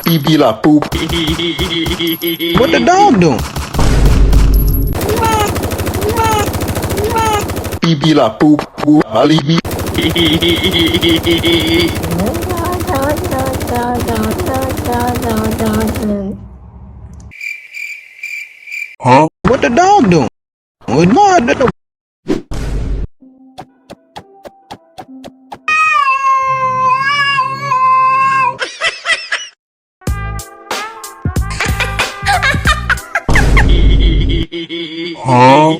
Bibilah poop. What the dog doing? Bibilah poop. Alibi. Huh? What the dog doing? Oh, no, that the... Huh?